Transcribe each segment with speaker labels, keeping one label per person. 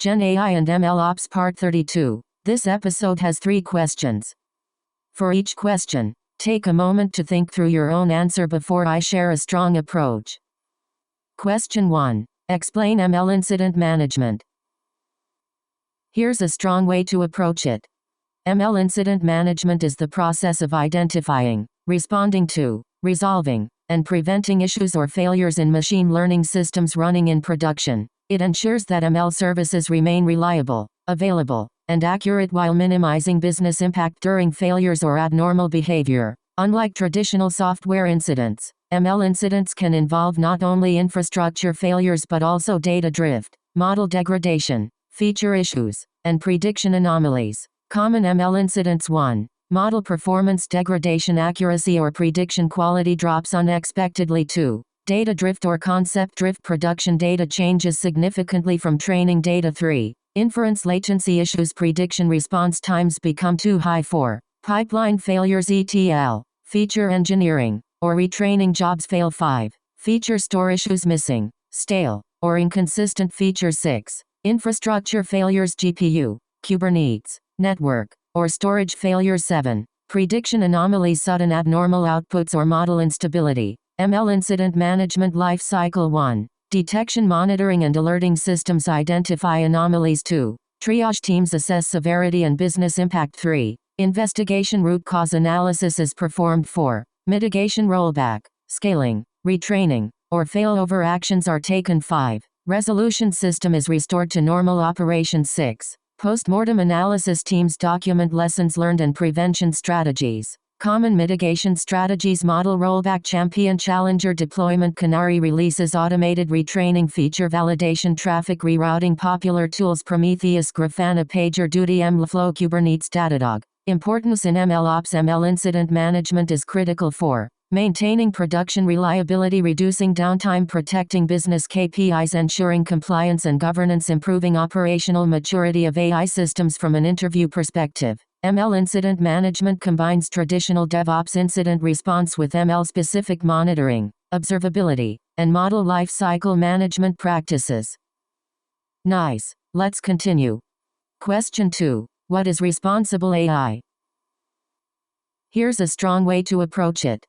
Speaker 1: GenAI and MLOps Part 32. This episode has 3 questions. For each question, take a moment to think through your own answer before I share a strong approach. Question 1. Explain ML incident management. Here's a strong way to approach it. ML incident management is the process of identifying, responding to, resolving, and preventing issues or failures in machine learning systems running in production. It ensures that ML services remain reliable, available, and accurate while minimizing business impact during failures or abnormal behavior. Unlike traditional software incidents, ML incidents can involve not only infrastructure failures but also data drift, model degradation, feature issues, and prediction anomalies. Common ML incidents: 1. Model performance degradation, accuracy or prediction quality drops unexpectedly. 2. Data drift or concept drift, production data changes significantly from training data. 3. Inference latency issues, prediction response times become too high. 4. Pipeline failures, ETL, feature engineering, or retraining jobs fail. 5. Feature store issues, missing, stale, or inconsistent features. 6. Infrastructure failures, GPU, Kubernetes, network, or storage failures. 7. Prediction anomalies, sudden abnormal outputs or model instability. ML incident management life cycle. 1. Detection, monitoring and alerting systems identify anomalies. 2. Triage teams assess severity and business impact. 3. Investigation, root cause analysis is performed. 4. Mitigation, rollback, scaling, retraining, or failover actions are taken. 5. Resolution, system is restored to normal operation. 6. Post-mortem analysis, teams document lessons learned and prevention strategies. Common mitigation strategies: model rollback, champion challenger deployment, canary releases, automated retraining, feature validation, traffic rerouting. Popular tools: Prometheus, Grafana, PagerDuty, MLflow, Kubernetes, Datadog. Importance in MLOps. ML incident management is critical for maintaining production reliability, reducing downtime, protecting business KPIs, ensuring compliance and governance, improving operational maturity of AI systems. From an interview perspective, ML incident management combines traditional DevOps incident response with ML-specific monitoring, observability, and model lifecycle management practices. Nice. Let's continue. Question 2. What is responsible AI? Here's a strong way to approach it.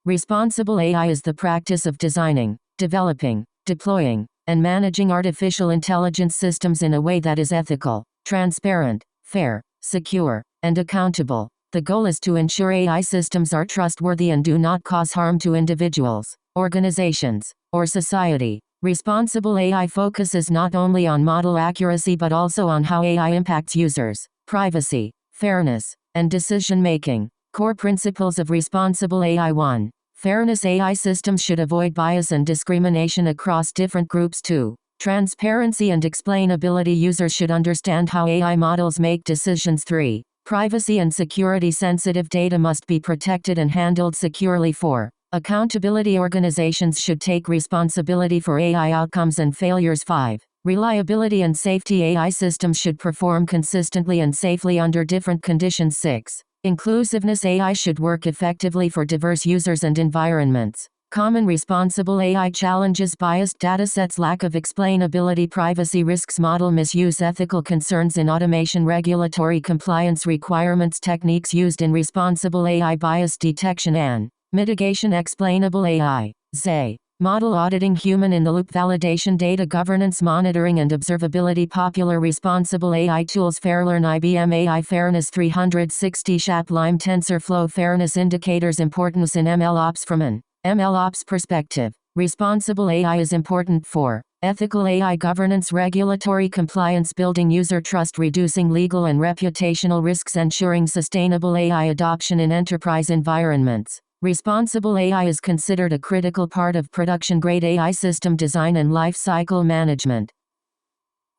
Speaker 1: Responsible AI is the practice of designing, developing, deploying, and managing artificial intelligence systems in a way that is ethical, transparent, fair, secure, and accountable. The goal is to ensure AI systems are trustworthy and do not cause harm to individuals, organizations, or society. Responsible AI focuses not only on model accuracy but also on how AI impacts users, privacy, fairness, and decision-making. Core principles of responsible AI. 1. Fairness. AI systems should avoid bias and discrimination across different groups. 2. Transparency and explainability. Users should understand how AI models make decisions. 3. Privacy and security. Sensitive data must be protected and handled securely. 4. Accountability. Organizations should take responsibility for AI outcomes and failures. 5. Reliability and safety. AI systems should perform consistently and safely under different conditions. 6. Inclusiveness. AI should work effectively for diverse users and environments. Common responsible AI challenges: biased datasets, lack of explainability, privacy risks, model misuse, ethical concerns in automation, regulatory compliance requirements. Techniques used in responsible AI: bias detection and mitigation, explainable AI, (XAI), model auditing, human-in-the-loop validation, data governance, monitoring and observability. Popular responsible AI tools: Fairlearn, IBM AI Fairness 360, Shaplime, TensorFlow. Fairness indicators. Importance in MLOps. From an MLOps perspective, responsible AI is important for ethical AI governance, regulatory compliance, building user trust, reducing legal and reputational risks, ensuring sustainable AI adoption in enterprise environments. Responsible AI is considered a critical part of production-grade AI system design and life cycle management.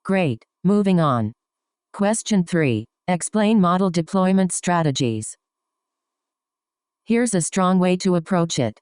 Speaker 1: Great. Moving on. Question 3. Explain model deployment strategies. Here's a strong way to approach it.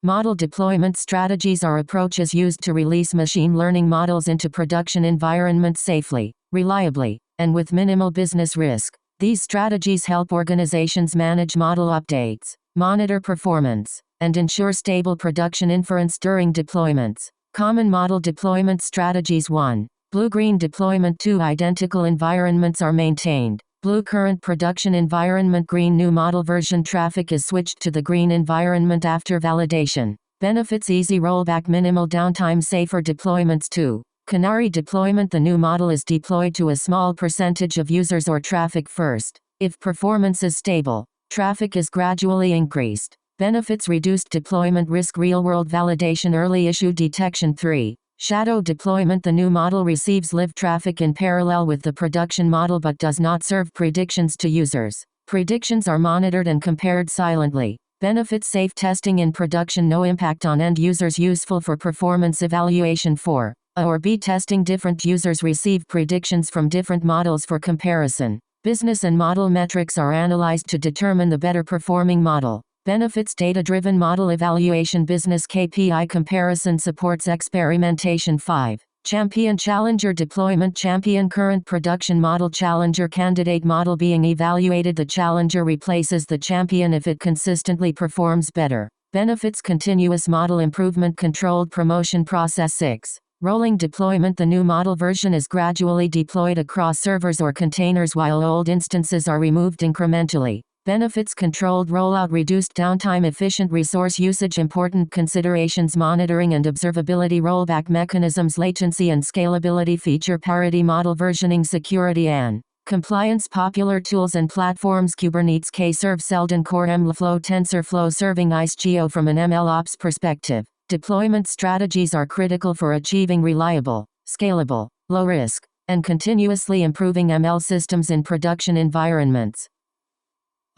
Speaker 1: Model deployment strategies are approaches used to release machine learning models into production environments safely, reliably, and with minimal business risk. These strategies help organizations manage model updates, monitor performance, and ensure stable production inference during deployments. Common model deployment strategies: 1. Blue-green deployment. 2 identical environments are maintained. Blue current production environment. Green new model version. Traffic is switched to the green environment after validation. Benefits: easy rollback, minimal downtime, safer deployments. 2. Canary deployment. The new model is deployed to a small percentage of users or traffic first. If performance is stable, traffic is gradually increased. Benefits: reduced deployment risk, real-world validation, early issue detection. 3. Shadow deployment. The new model receives live traffic in parallel with the production model but does not serve predictions to users. Predictions are monitored and compared silently. Benefits: safe testing in production, no impact on end users, useful for performance evaluation. 4. A or B testing. Different users receive predictions from different models for comparison. Business and model metrics are analyzed to determine the better performing model. Benefits: data-driven model evaluation, business KPI comparison, supports experimentation. 5. Champion challenger deployment. Champion current production model, challenger candidate model being evaluated. The challenger replaces the champion if it consistently performs better. Benefits: continuous model improvement, controlled promotion process. 6. Rolling deployment. The new model version is gradually deployed across servers or containers while old instances are removed incrementally. Benefits: controlled rollout, reduced downtime, efficient resource usage. Important considerations: monitoring and observability, rollback mechanisms, latency and scalability, feature parity, model versioning, security and compliance. Popular tools and platforms: Kubernetes, K-Serve, Seldon Core, MLflow, TensorFlow, serving IceGeo. From an MLOps perspective, deployment strategies are critical for achieving reliable, scalable, low-risk, and continuously improving ML systems in production environments.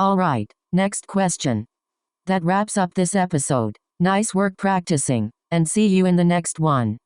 Speaker 1: Alright, next question. That wraps up this episode. Nice work practicing, and see you in the next one.